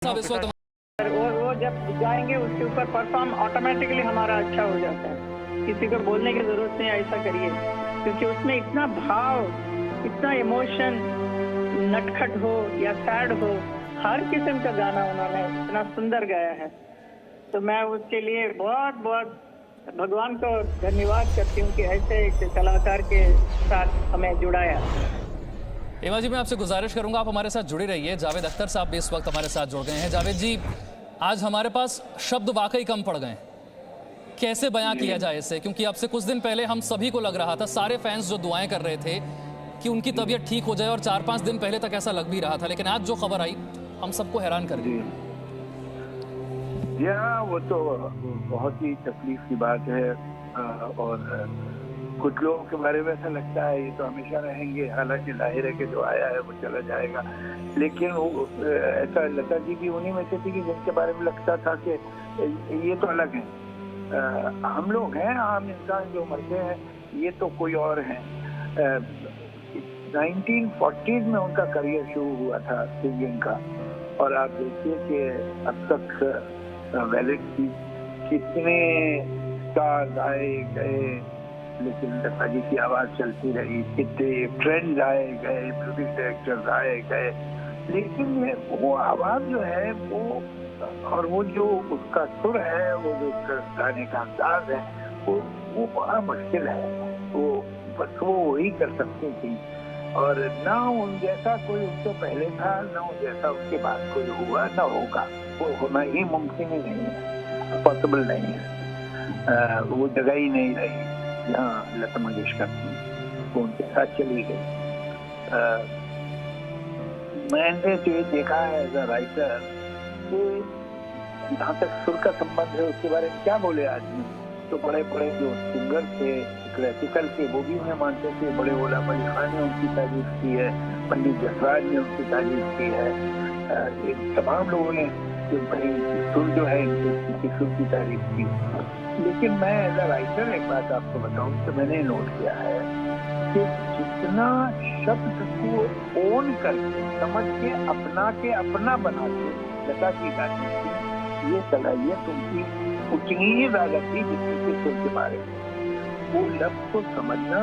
साहब इस वक्त वो जब जाएंगे उसके ऊपर परफॉर्म ऑटोमेटिकली हमारा अच्छा हो जाता है। किसी को बोलने की जरूरत नहीं ऐसा करिए, क्योंकि उसमें इतना भाव, इतना इमोशन, नटखट हो या सैड हो, हर किस्म का गाना उन्होंने इतना सुंदर गाया है। तो मैं उसके लिए बहुत बहुत भगवान को धन्यवाद करती हूँ कि ऐसे एक कलाकार के साथ हमें जुड़ाया। हेमा जी, मैं आपसे गुजारिश करूंगा आप हमारे साथ जुड़े रहिए। जावेद अख्तर साहब भी इस वक्त हमारे साथ जुड़ गए हैं। जावेद जी, आज हमारे पास शब्द वाकई कम पड़ गए, कैसे बयां किया जाए इसे? क्योंकि अब से कुछ दिन पहले हम सभी को लग रहा था, सारे फैंस जो दुआएं कर रहे थे कि उनकी तबीयत ठीक हो जाए, और 4-5 दिन पहले तक ऐसा लग भी रहा था, लेकिन आज जो खबर आई हम सबको हैरान कर दी। वो तो बहुत ही तकलीफ की बात है। और कुछ लोगों के बारे में ऐसा लगता है ये तो हमेशा रहेंगे, हालांकि जाहिर है कि जो आया है वो चला जाएगा। लेकिन वो ऐसा लता जी भी उन्हीं में से थी कि जिनके बारे में लगता था कि ये तो अलग है। हम लोग हैं आम इंसान जो मरते हैं, ये तो कोई और है। 1940s में उनका करियर शुरू हुआ था सिंगिंग का, और आप देखिए कि अब तक वैलिड की कितने स्टार्स आए गए, लेकिन लता जी की आवाज चलती रही। कितने ट्रेंड्स आए गए, म्यूजिक डायरेक्टर्स आए गए, लेकिन वो आवाज जो है वो, और वो जो उसका सुर है, वो जो गाने का अंदाज है, वो बड़ा मुश्किल है। वो बस वो वही कर सकती थी, और ना उन जैसा कोई उससे पहले था, ना उन जैसा उसके बाद कोई हुआ, ना होगा। वो होना ही मुमकिन ही नहीं है, पॉसिबल नहीं है। वो जगह ही नहीं रही जहाँ लता मंगेशकर थी, वो उनके साथ चली गई। मैंने तो ये देखा है एज अ राइटर कि जहाँ तक सुर का संबंध है उसके बारे में क्या बोले आदमी। तो बड़े बड़े जो सिंगर थे क्लासिकल के, वो भी उन्हें मानते थे। बड़े गुलाम अली खान ने उनकी तारीफ की है, पंडित जसराज ने उनकी तारीफ की है, तमाम लोगों ने जो भाई सुर जो है इनकी सुर की तारीफ की। लेकिन मैं एज अ राइटर एक बात आपको बताऊं तो मैंने नोट किया है कि जितना शब्द को ओन करके, समझ के, अपना के, अपना बना के लता की गाती थी, ये सलाहियत उनकी उतनी ही ज्यादा थी जितनी के सुर के बारे में। वो लफ्ज को समझना,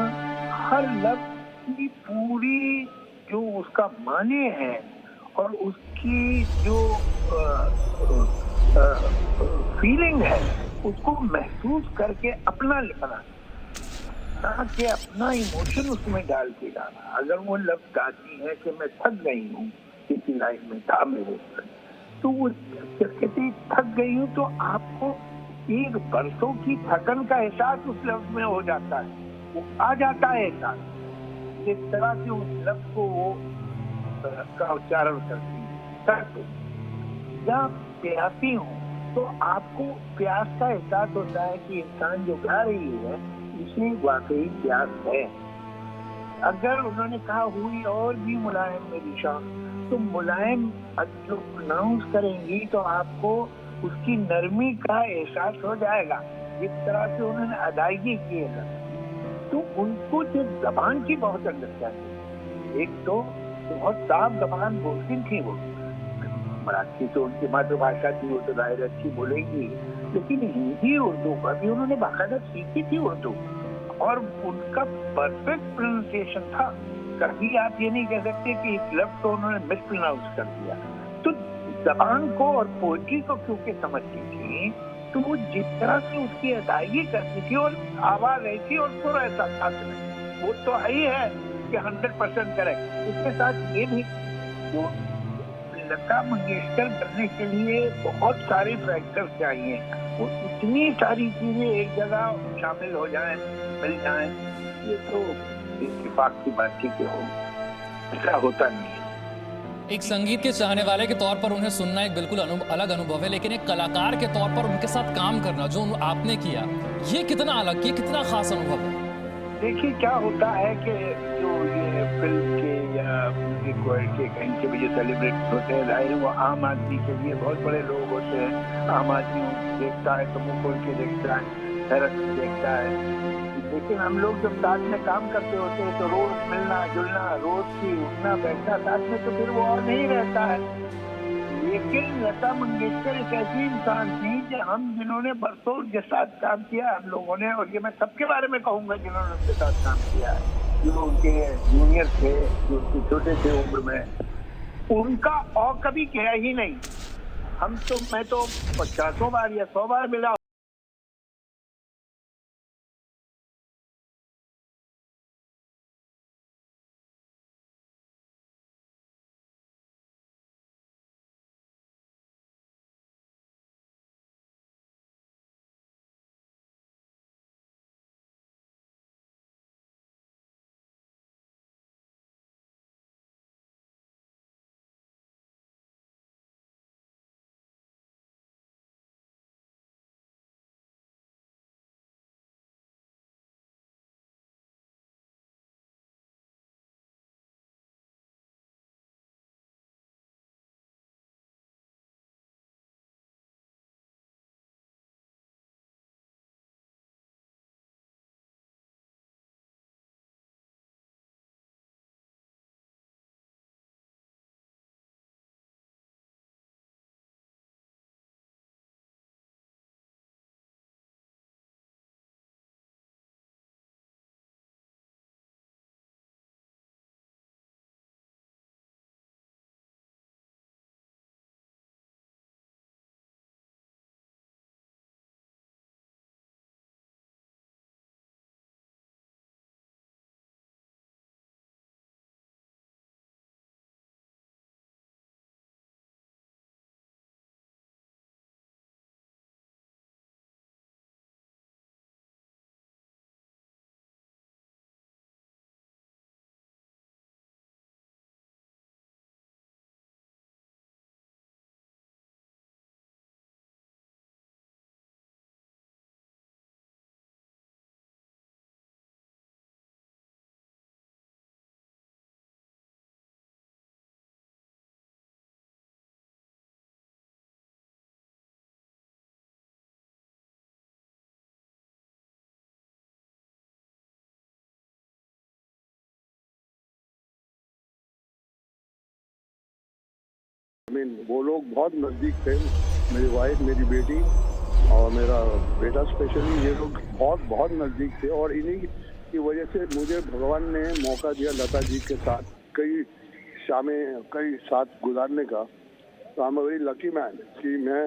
हर लफ्ज की पूरी जो उसका माने है और उसकी जो फीलिंग है, उसको महसूस करके अपना लिखना, ताकि अपना इमोशन उसमें डाल के गाना। अगर वो लफ्ज गाती है कि मैं थक गई हूँ, किसी लाइन में था मेरे, तो वो कहती थक गई हूँ, तो आपको एक बरसों की थकन का एहसास उस लफ्ज में हो जाता है, वो आ जाता है एहसास। जिस तरह से उस लफ्ज को वो का उच्चारण करती है। या प्यासी हूँ, तो आपको प्यास का एहसास होता है कि इंसान जो गा रही है इसे वाकई प्यास है। अगर उन्होंने कहा हुई और भी मुलायम मेरी शाम, तो मुलायम जो प्रोनाउंस करेंगी तो आपको उसकी नरमी का एहसास हो जाएगा। जिस तरह से उन्होंने अदायगी की है, तो उनको जो जबान की बहुत अंडरस्टैंडिंग, एक तो बहुत साफ जबान बोलती थी वो। मराठी तो उनकी मातृभाषा थी, वो तो जाहिर अच्छी बोलेंगी, लेकिन हिंदी उर्दू का भी उन्होंने बाकायदा सीखी थी उर्दू, और उनका परफेक्ट प्रोनाउंसिएशन था। कभी आप ये नहीं कह सकते कि इस लफ्ज को उन्होंने मिस प्रोनाउंस कर दिया। तो जबान को और पोएट्री को क्योंकि समझती थी, तो वो जिस तरह से उसकी अदायगी करती थी, और आवाज ऐसी और सुर ऐसा था, वो तो है ही है कि 100% करेक्ट। उसके साथ ये भी, तो लता मंगेशकर करने के लिए बहुत सारे फैक्टर्स चाहिए। वो इतनी सारी चीजें एक जगह शामिल हो जाएं, मिल जाएं, ये तो इत्तेफाक की बात थी कि हो, ऐसा होता नहीं है। एक संगीत के चाहने वाले के तौर पर उन्हें सुनना एक बिल्कुल अलग अनुभव है, लेकिन एक कलाकार के तौर पर उनके साथ काम करना जो आपने किया, ये कितना अलग, ये कितना खास अनुभव है? देखिए क्या होता है कि जो ये फिल्म के या म्यूजिक वर्ल्ड के कहीं के भी जो सेलिब्रिटी होते हैं, जाहिर वो आम आदमी के लिए बहुत बड़े लोग होते हैं। आम आदमी देखता है तो मुंह खोल के देखता है, हैरत से देखता है। लेकिन हम लोग जब साथ में काम करते होते हैं तो रोज मिलना जुलना, रोज की उठना बैठना साथ में, तो फिर वो और नहीं रहता है। लेकिन लता मंगेशकर एक ऐसी इंसान थी कि हम जिन्होंने बरसों उनके साथ काम किया हम लोगों ने, और ये मैं सबके बारे में कहूंगा जिन्होंने उनके साथ काम किया है, जो उनके जूनियर थे, जो उनके छोटे थे उम्र में, उनका और कभी गया ही नहीं। मैं तो 50 बार या 100 बार मिला। वो लोग बहुत नज़दीक थे, मेरी वाइफ, मेरी बेटी और मेरा बेटा स्पेशली, ये लोग बहुत नज़दीक थे। और इन्हीं की वजह से मुझे भगवान ने मौका दिया लता जी के साथ कई साथ गुजारने का। तो I am very lucky man कि मैं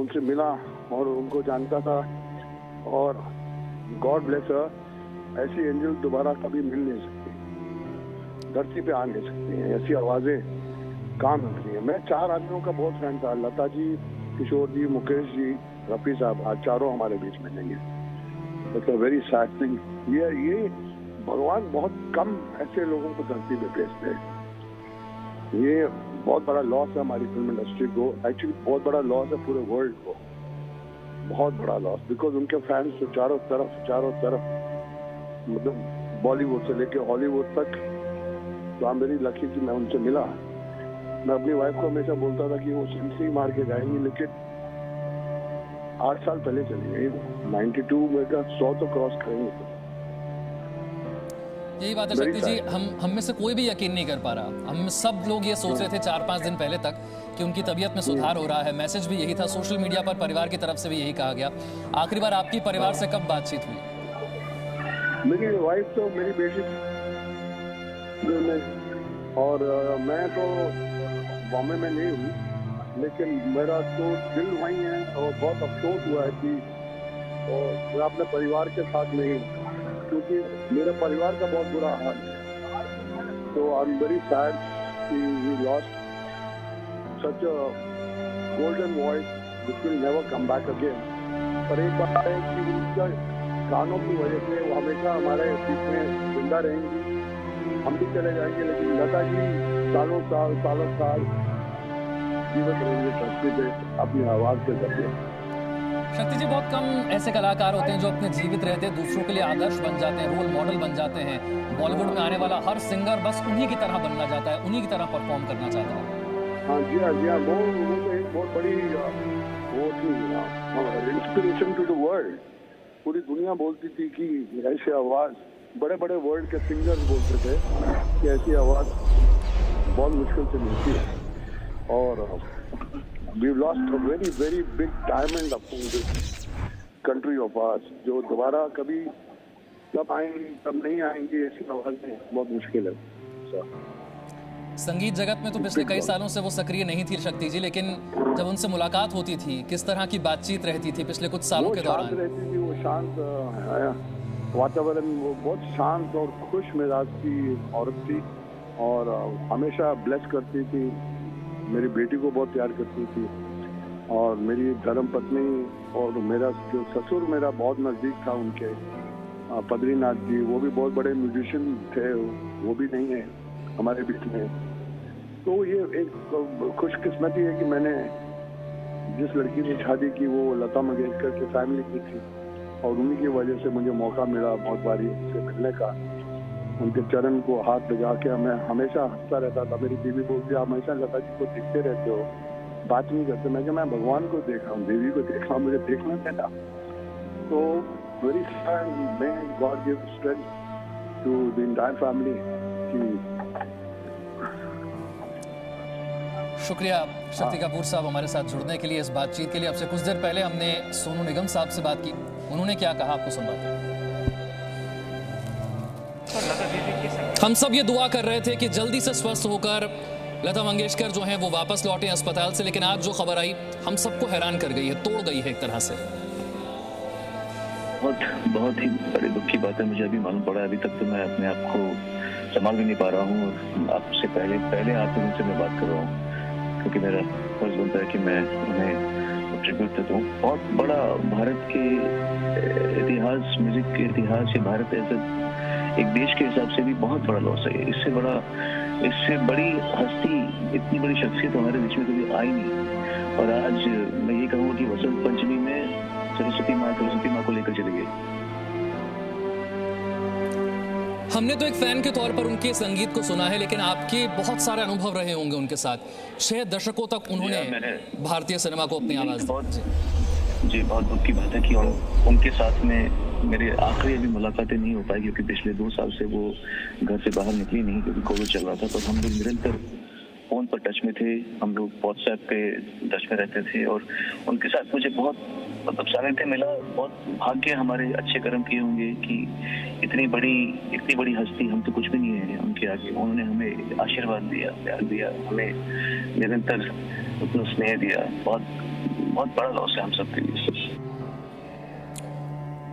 उनसे मिला और उनको जानता था। और गॉड ब्लेस हर, ऐसी एंजल दोबारा कभी मिल नहीं सकती, धरती पे आ नहीं सकती हैं, ऐसी आवाज़ें काम होती है। मैं 4 आदमियों का बहुत फैन था, लता जी, किशोर जी, मुकेश जी, रफ़ी साहब, आज चारों हमारे बीच में नहीं है। It's a very sad thing. ये भगवान बहुत कम ऐसे लोगों को धरती पे भेजते हैं। ये बहुत बड़ा लॉस है हमारी फिल्म इंडस्ट्री को, एक्चुअली बहुत बड़ा लॉस है पूरे वर्ल्ड को, बहुत बड़ा लॉस, बिकॉज उनके फैंस तो चारों तरफ मतलब बॉलीवुड से लेके हॉलीवुड तक। तो आई एम वेरी लकी कि मैं उनसे मिला। मैं अपनी वाइफ को हमेशा बोलता था कि वो सेंचुरी मार के जाएंगी, लेकिन 8 साल पहले चली गई। 92 में का 100 तो क्रॉस करेंगे। यही बात है शक्ति जी, हम में से कोई भी यकीन नहीं कर पा रहा। हम सब लोग ये सोच रहे थे 4-5 दिन पहले तक कि उनकी तबीयत में सुधार हो रहा है। मैसेज भी यही था, सोशल मीडिया पर परिवार की तरफ से भी यही कहा गया। आखिरी बार आपकी परिवार से कब बातचीत हुई? मेरी वाइफ तो मेरी बेटी और मैं तो बॉम्बे में नहीं हूँ, लेकिन मेरा तो दिल वहीं है और बहुत अफसोस हुआ है कि मैं अपने परिवार के साथ नहीं हूँ, क्योंकि मेरे परिवार का बहुत बुरा हाल है। तो आई एम वेरी सैड कि we lost such a golden voice which will never come back again. पर एक बात है कि उनका गानों की वजह से वो हमेशा हमारे बीच में जिंदा रहेंगी। हम भी चले जाएंगे, लेकिन लता जी सालों साल जीवित रहेंगे धरती पे अपनी आवाज के जरिए। शक्ति जी, बहुत कम ऐसे कलाकार होते हैं जो अपने जीवित रहते दूसरों के लिए आदर्श बन जाते हैं, रोल मॉडल बन जाते हैं। बॉलीवुड में आने वाला हर सिंगर बस उन्हीं की तरह बनना चाहता है, उन्हीं की तरह परफॉर्म करना चाहता है। हाँ जी, वो एक बहुत बड़ी वो थी, इंस्पिरेशन टू द वर्ल्ड। पूरी दुनिया बोलती थी कि ऐसी आवाज, बड़े बड़े वर्ल्ड के सिंगर्स बोलते थे कि ऐसी आवाज बहुत मुश्किल से मिलती है। और we've lost a very, very big diamond upon this country of ours, जो दोबारा कभी कब आएंगे कब नहीं आएंगे ऐसी आवाजें बहुत मुश्किल है सर। संगीत जगत में तो पिछले कई सालों से वो सक्रिय नहीं थी शक्ति जी, लेकिन जब उनसे मुलाकात होती थी किस तरह की बातचीत रहती थी पिछले कुछ सालों के दौरान? शांत रहती थी, वो शांत वातावरण, वो बहुत शांत और खुश मिजाज की औरत थी और हमेशा ब्लेस करती थी। मेरी बेटी को बहुत प्यार करती थी और मेरी धर्म पत्नी और मेरा जो ससुर मेरा बहुत नजदीक था उनके, बद्रीनाथ जी, वो भी बहुत बड़े म्यूजिशियन थे, वो भी नहीं है हमारे बीच में। तो ये एक खुशकिस्मती है कि मैंने जिस लड़की से शादी की वो लता मंगेशकर की फैमिली की थी और उन्हीं की वजह से मुझे मौका मिला बहुत बारी उनसे मिलने का। उनके चरण को हाथ लगा के मैं हमेशा हंसता रहता था। मेरी बीवी बोलती, आप हमेशा लता जी को देखते रहते हो, बात नहीं करते। मैं मैं भगवान को देख रहा हूँ, देवी को देख रहा हूँ, मुझे देखना देना। तो very God give strength to the entire family. शुक्रिया शक्ति कपूर साहब हमारे साथ जुड़ने के लिए, इस बातचीत के लिए। आपसे कुछ देर पहले हमने सोनू निगम साहब से बात की, उन्होंने क्या कहा आपको सुनवाते हैं। हम सब ये दुआ कर रहे थे कि जल्दी से स्वस्थ होकर लता मंगेशकर जो हैं वो वापस लौटे अस्पताल से, लेकिन आज जो खबर आई हम सबको हैरान कर गई है, तोड़ गई है एक तरह से। बहुत ही बड़े दुख की बात है। मुझे अभी मालूम पड़ा, अभी तक तो मैं अपने आप को संभाल भी नहीं पा रहा हूँ और आपसे पहले आप लोगों से मैं बात कर रहा हूँ क्योंकि मेरा फर्ज बनता है कि मैं उन्हें ट्रिब्यूट दूं। बहुत बड़ा भारत के इतिहास, म्यूजिक के इतिहास या भारत ऐसे एक देश के हिसाब से भी बहुत बड़ा लॉस है। इससे बड़ी हस्ती, इतनी बड़ी शख्सियत हमारे बीच में कभी आई नहीं। और आज मैं ये कहूँगा कि वसंत पंचमी में सरस्वती माँ को लेकर चली गई। हमने तो एक फैन के तौर पर उनके संगीत को सुना है, लेकिन आपके बहुत सारे अनुभव रहे होंगे उनके साथ। 6 दशकों तक उन्होंने भारतीय सिनेमा को अपनी आवाज दी। बहुत दुख की बात है कि उनके साथ में मेरे आखिरी अभी मुलाकातें नहीं हो पाई क्योंकि पिछले 2 साल से वो घर से बाहर निकली नहीं क्योंकि कोविड चल रहा था। तो हम लोग निरंतर फोन पर टच में थे, हम लोग व्हाट्सएप पे टच में रहते थे और उनके साथ मुझे बहुत सानिध्य मिला। बहुत भाग्य हमारे अच्छे कर्म किए होंगे कि इतनी बड़ी हस्ती, हम तो कुछ भी नहीं है उनके आगे। उन्होंने हमें आशीर्वाद दिया, प्यार दिया, हमें निरंतर अपना स्नेह दिया। बहुत बड़ा लॉस है हम सबके लिए।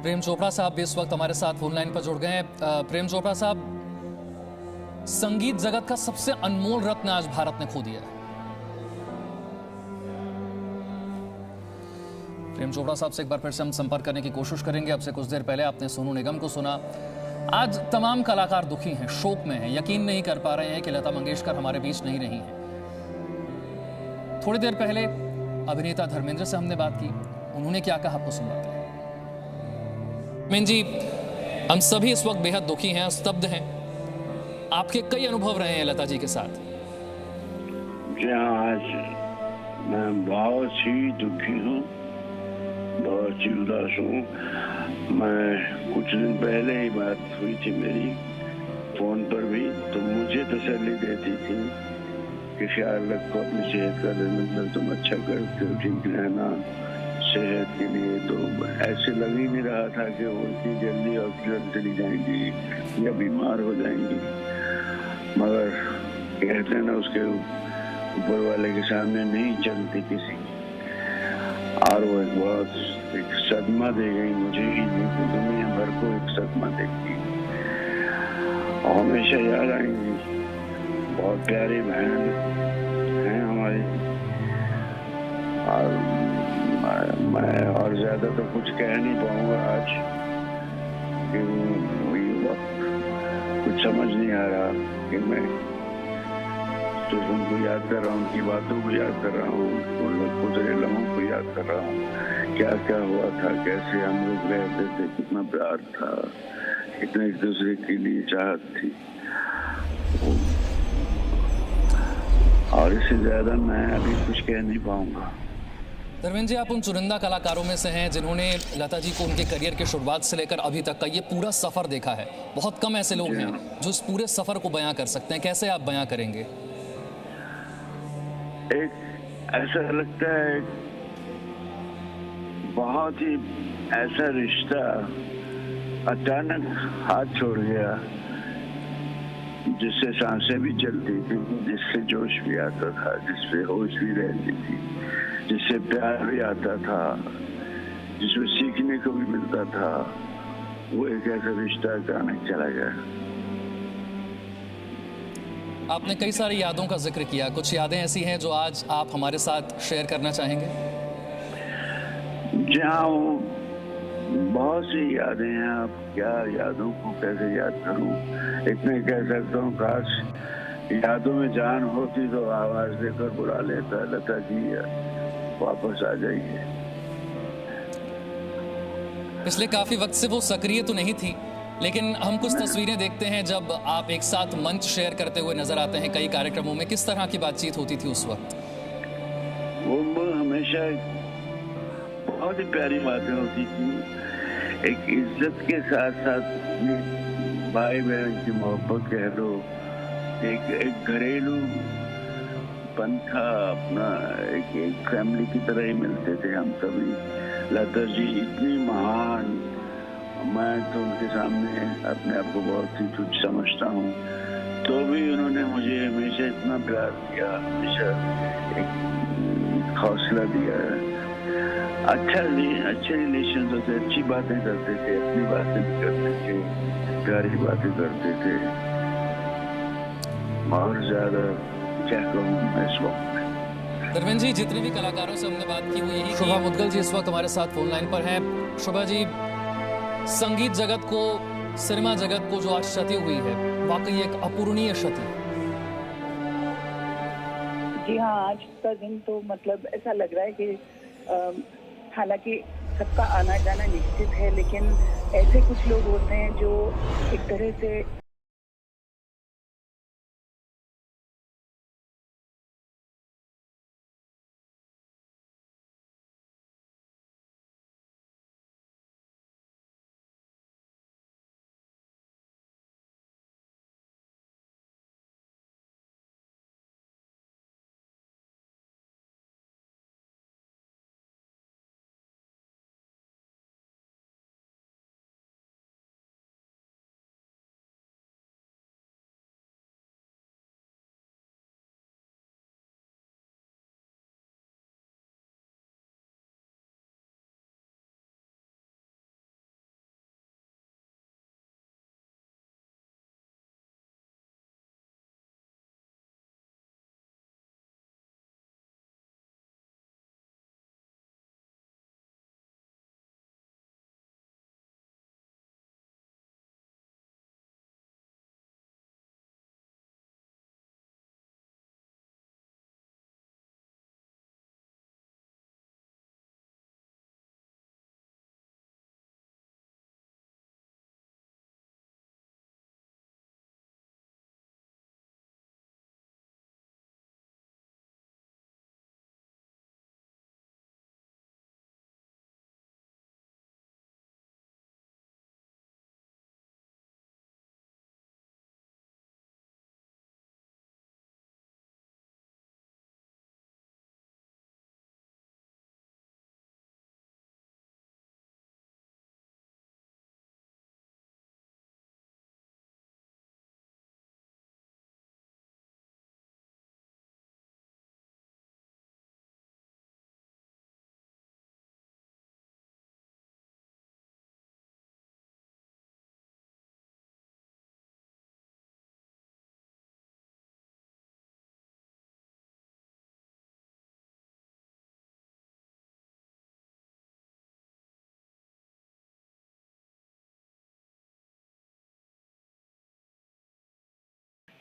प्रेम चोपड़ा साहब भी इस वक्त हमारे साथ फोन लाइन पर जुड़ गए हैं। प्रेम चोपड़ा साहब, संगीत जगत का सबसे अनमोल रत्न आज भारत ने खो दिया है। प्रेम चोपड़ा साहब से एक बार फिर से हम संपर्क करने की कोशिश करेंगे। आपसे कुछ देर पहले आपने सोनू निगम को सुना। आज तमाम कलाकार दुखी हैं, शोक में हैं, यकीन नहीं कर पा रहे हैं कि लता मंगेशकर हमारे बीच नहीं रही हैं। थोड़ी देर पहले अभिनेता धर्मेंद्र से हमने बात की, उन्होंने क्या कहा आपको सुनाते हैं। धर्मेंद्र जी, हम सभी इस वक्त बेहद दुखी हैं, स्तब्ध हैं। आपके कई अनुभव रहे हैं लता जी के साथ। जी आज मैं बहुत ही दुखी हूँ, बहुत ही उदास हूँ। मैं कुछ दिन पहले ही बात हुई थी मेरी फोन पर भी, तो मुझे तसल्ली देती थी कि ख्याल रखो अपनी सेहत का, धर्मेंद्र तुम अच्छा करते हो, ठीक रहना सेहत के लिए। तो ऐसे लग ही नहीं रहा था कि वो इतनी जल्दी हॉस्पिटल चली जाएंगी या बीमार हो जाएंगी। मगर कहते हैं ना, उसके ऊपर वाले के सामने नहीं चलती किसी। और वो एक सदमा दे गई मुझे ही, दुनिया भर को एक सदमा देगी और हमेशा याद आएंगी। बहुत प्यारी बहन है हमारी और मैं और ज्यादा तो कुछ कह नहीं पाऊंगा आज कि वही वक्त कुछ समझ नहीं आ रहा कि मैं सिर्फ उनको याद कर रहा हूँ, उनकी बातों को याद कर रहा हूँ, उन लोग गुजरे लम्हों को याद कर रहा हूँ। क्या क्या हुआ था, कैसे हम लोग रहते थे, कितना प्यार था, कितने एक दूसरे के लिए चाहत थी। और इससे ज्यादा मैं अभी कुछ कह नहीं पाऊंगा। धर्मेंद्र जी, आप उन चुनिंदा कलाकारों में से हैं जिन्होंने लता जी को उनके करियर के शुरुआत से लेकर अभी तक का ये पूरा सफर देखा है। बहुत कम ऐसे लोग हैं जो इस पूरे सफर को बयां कर सकते हैं। कैसे आप बयां करेंगे? ऐसा लगता है बहुत ही ऐसा रिश्ता अचानक हाथ छोड़ गया, जिससे सांसें भी चलती थी, जिससे जोश भी आता था, जिससे होश भी रहती थी, जिससे प्यार भी आता था, जिसमें सीखने को भी मिलता था। वो एक ऐसा रिश्ता अचानक चला गया। आपने कई सारी यादों का जिक्र किया, कुछ यादें ऐसी हैं जो आज आप हमारे साथ शेयर करना चाहेंगे? जहाँ बहुत सी यादें हैं, आप क्या यादों को कैसे याद करूं। इतने कह सकता हूँ, काश यादों में जान होती तो आवाज देकर बुला लेता, लता जी वापस आ जाइए। पिछले काफी वक्त से वो सक्रिय तो नहीं थी, लेकिन हम कुछ तस्वीरें देखते हैं जब आप एक साथ मंच शेयर करते हुए नजर आते हैं कई कार्यक्रमों में। किस तरह की बातचीत होती थी उस वक्त? वो हमेशा बहुत ही प्यारी बातें होती थी। एक इज्जत के साथ साथ भाई बहन की मोहब्बत कह लो, एक घरेलू पन था अपना, एक फैमिली की तरह ही मिलते थे हम सभी। लता जी इतनी महान, मैं तो उनके सामने अपने आप को बहुत ही तुच्छ समझता हूँ, तो भी उन्होंने मुझे हमेशा इतना प्यार दिया, हमेशा एक हौसला दिया। अच्छे रिलेशन होते, अच्छी बातें करते थे, अपनी बातें भी करते थे, प्यारी बातें करते थे। और ज्यादा क्या कहूँ मैं इस वक्त। धर्मेंद्र जी, जितने भी कलाकारों से हमने बात की वो यही। शोभा मुद्गल जी इस वक्त हमारे साथ फोन लाइन पर हैं। शोभा जी, संगीत जगत को, सिनेमा जगत को जो आज क्षति हुई है, वाकई एक अपूरणीय क्षति। जी हाँ, आज का दिन तो मतलब ऐसा लग रहा है कि हालांकि सबका आना जाना निश्चित है, लेकिन ऐसे कुछ लोग होते हैं जो एक तरह से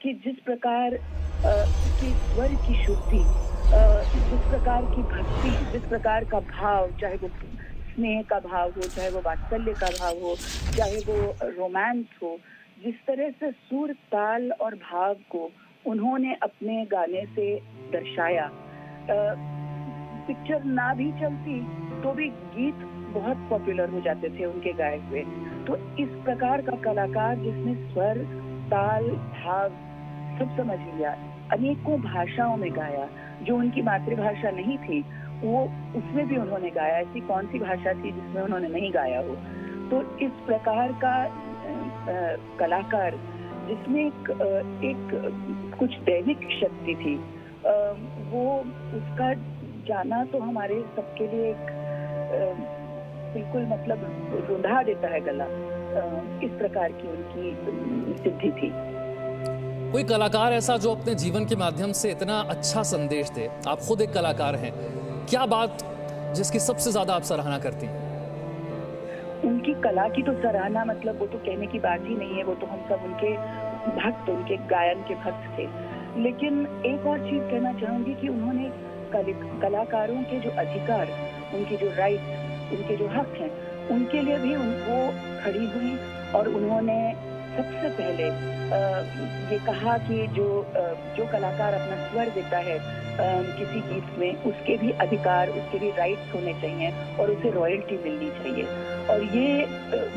कि जिस प्रकार की स्वर की शुद्धि, जिस प्रकार की भक्ति, जिस प्रकार का भाव, चाहे वो स्नेह का भाव हो, चाहे वो वात्सल्य का भाव हो, चाहे वो रोमांस हो, जिस तरह से सुर, ताल और भाव को उन्होंने अपने गाने से दर्शाया। पिक्चर ना भी चलती तो भी गीत बहुत पॉपुलर हो जाते थे उनके गाए हुए। तो इस प्रकार का कलाकार जिसने स्वर, ताल, भाव सब समझ लिया, अनेकों भाषाओं में गाया, जो उनकी मातृभाषा नहीं थी वो उसमें भी उन्होंने गाया। ऐसी कौन सी भाषा थी जिसमें उन्होंने नहीं गाया हो? तो इस प्रकार का कलाकार जिसमें एक कुछ दैविक शक्ति थी, वो उसका जाना तो हमारे सबके लिए एक बिल्कुल मतलब रुंधा देता है गला। इस प्रकार की उनकी सिद्धि थी। कोई कलाकार ऐसा जो अपने जीवन के माध्यम से इतना अच्छा संदेश दे? आप खुद एक कलाकार हैं, क्या बात जिसकी सबसे ज्यादा आप सराहना करती हैं? उनकी कला की तो सराहना मतलब वो तो कहने की बात ही नहीं है, वो तो हम सब उनके भक्त, उनके गायन के भक्त थे। लेकिन एक और चीज कहना चाहूंगी कि उन्होंने कलाकारों के जो अधिकार, उनके जो राइट, उनके जो हक हैं, उनके लिए भी उनको खड़ी हुई और उन्होंने सबसे पहले ये कहा कि जो कलाकार अपना स्वर देता है किसी गीत में, उसके भी अधिकार, उसके भी राइट्स होने चाहिए और उसे रॉयल्टी मिलनी चाहिए। और ये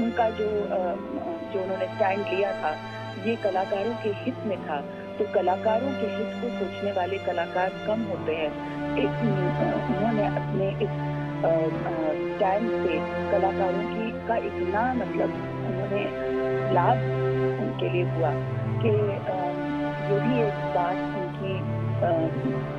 उनका जो उन्होंने स्टैंड लिया था, ये कलाकारों के हित में था। तो कलाकारों के हित को सोचने वाले कलाकार कम होते हैं। उन्होंने अपने इस स्टैंड से कलाकारों का इतना मतलब उन्होंने लाभ उनके लिए हुआ कि ये भी एक बात उनकी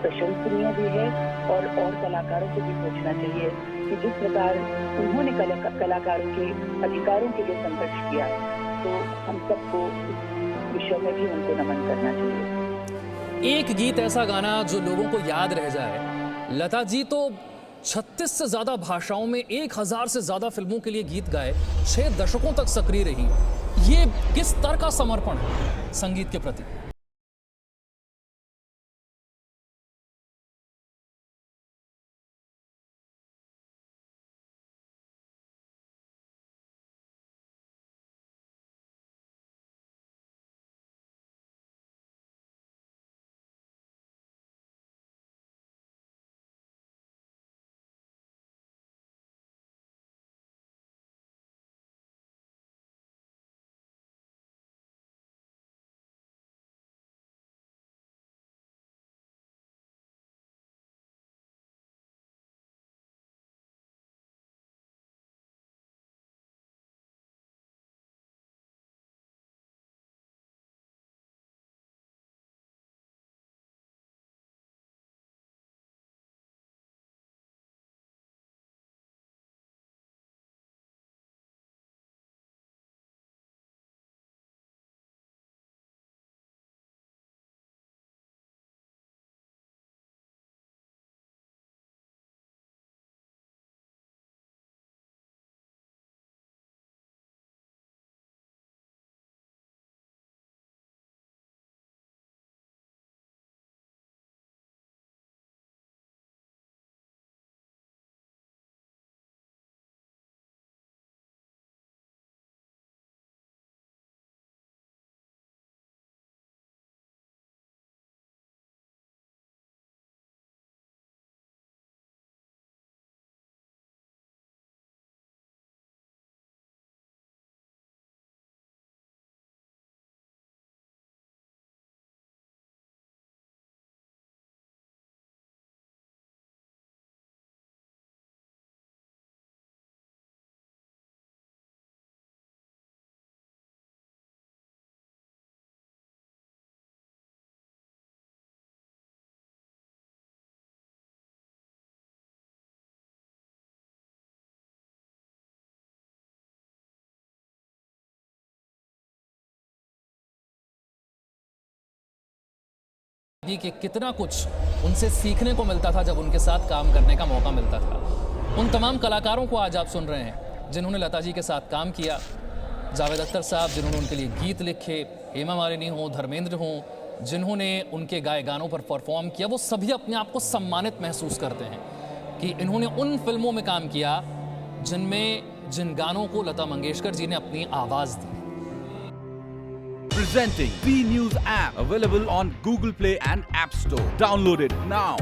प्रशंसनीय भी है और कलाकारों को भी सोचना चाहिए कि जिस प्रकार उन्होंने कलाकारों के अधिकारों के लिए संघर्ष किया, तो हम सबको इस विषय में भी उनको नमन करना चाहिए। एक गीत ऐसा गाना जो लोगों को याद रह जाए। लता जी तो 36 से ज्यादा भाषाओं में 1000 से ज्यादा फिल्मों के लिए गीत गाए, 6 दशकों तक सक्रिय रही। ये किस स्तर का समर्पण है संगीत के प्रति? कि कितना कुछ उनसे सीखने को मिलता था जब उनके साथ काम करने का मौका मिलता था। उन तमाम कलाकारों को आज आप सुन रहे हैं जिन्होंने लता जी के साथ काम किया। जावेद अख्तर साहब जिन्होंने उनके लिए गीत लिखे, हेमा मालिनी हो, धर्मेंद्र हो, जिन्होंने उनके गाए गानों पर परफॉर्म किया, वो सभी अपने आप को सम्मानित महसूस करते हैं कि इन्होंने उन फिल्मों में काम किया जिनमें जिन गानों को लता मंगेशकर जी ने अपनी आवाज़ दी। Presenting B News app, available on Google Play and App Store. Download it now.